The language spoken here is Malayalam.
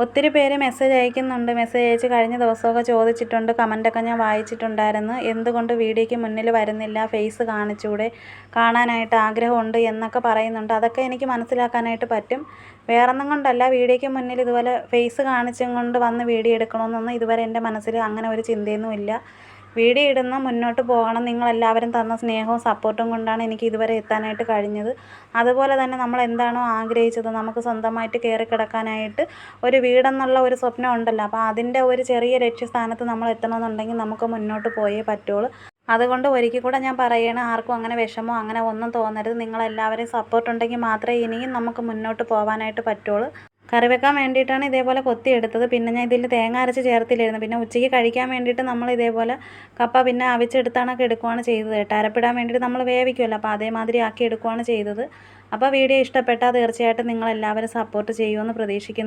ഒത്തിരി പേര് മെസ്സേജ് അയക്കുന്നുണ്ട്. മെസ്സേജ് അയച്ച് കഴിഞ്ഞ ദിവസമൊക്കെ ചോദിച്ചിട്ടുണ്ട്. കമൻറ്റൊക്കെ ഞാൻ വായിച്ചിട്ടുണ്ടായിരുന്നു. എന്തുകൊണ്ട് വീഡിയോയ്ക്ക് മുന്നിൽ വരുന്നില്ല, ഫേസ് കാണിച്ചൂടെ, കാണാനായിട്ട് ആഗ്രഹമുണ്ട് എന്നൊക്കെ പറയുന്നുണ്ട്. അതൊക്കെ എനിക്ക് മനസ്സിലാക്കാനായിട്ട് പറ്റും. വേറൊന്നും കൊണ്ടല്ല, വീഡിയോയ്ക്ക് മുന്നിൽ ഇതുപോലെ ഫേസ് കാണിച്ചും കൊണ്ട് വന്ന് വീഡിയോ എടുക്കണമെന്നൊന്നും ഇതുവരെ എൻ്റെ മനസ്സിൽ അങ്ങനെ ഒരു ചിന്തയൊന്നുമില്ല. വീഡിയോ ഇടുന്ന മുന്നോട്ട് പോകണം. നിങ്ങളെല്ലാവരും തന്ന സ്നേഹവും സപ്പോർട്ടും കൊണ്ടാണ് എനിക്ക് ഇതുവരെ എത്താനായിട്ട് കഴിഞ്ഞത്. അതുപോലെ തന്നെ നമ്മൾ എന്താണോ ആഗ്രഹിച്ചത്, നമുക്ക് സ്വന്തമായിട്ട് കയറി കിടക്കാനായിട്ട് ഒരു വീടെന്നുള്ള ഒരു സ്വപ്നം ഉണ്ടല്ലോ. അപ്പോൾ അതിൻ്റെ ഒരു ചെറിയ ലക്ഷ്യസ്ഥാനത്ത് നമ്മൾ എത്തണമെന്നുണ്ടെങ്കിൽ നമുക്ക് മുന്നോട്ട് പോയേ പറ്റുള്ളൂ. അതുകൊണ്ട് ഒരിക്കൽ കൂടെ ഞാൻ പറയുകയാണ്, ആർക്കും അങ്ങനെ വിഷമോ അങ്ങനെ ഒന്നും തോന്നരുത്. നിങ്ങളെല്ലാവരെയും സപ്പോർട്ട് ഉണ്ടെങ്കിൽ മാത്രമേ ഇനിയും നമുക്ക് മുന്നോട്ട് പോകാനായിട്ട് പറ്റുള്ളൂ. കറി വെക്കാൻ വേണ്ടിയിട്ടാണ് ഇതേപോലെ കൊത്തിയെടുത്തത്. പിന്നെ ഞാൻ ഇതിൽ തേങ്ങ അരച്ച് ചേർത്തില്ലായിരുന്നു. പിന്നെ ഉച്ചയ്ക്ക് കഴിക്കാൻ വേണ്ടിയിട്ട് നമ്മൾ ഇതേപോലെ കപ്പ പിന്നെ അവിച്ചെടുത്താണൊക്കെ എടുക്കുകയാണ് ചെയ്തത് കേട്ടോ. അരപ്പിടാൻ വേണ്ടിയിട്ട് നമ്മൾ വേവിക്കുമല്ലോ, അപ്പോൾ അതേമാതിരി ആക്കി എടുക്കുകയാണ് ചെയ്തത്. അപ്പോൾ വീഡിയോ ഇഷ്ടപ്പെട്ടാൽ തീർച്ചയായിട്ടും നിങ്ങളെല്ലാവരും സപ്പോർട്ട് ചെയ്യുമെന്ന് പ്രതീക്ഷിക്കുന്നു.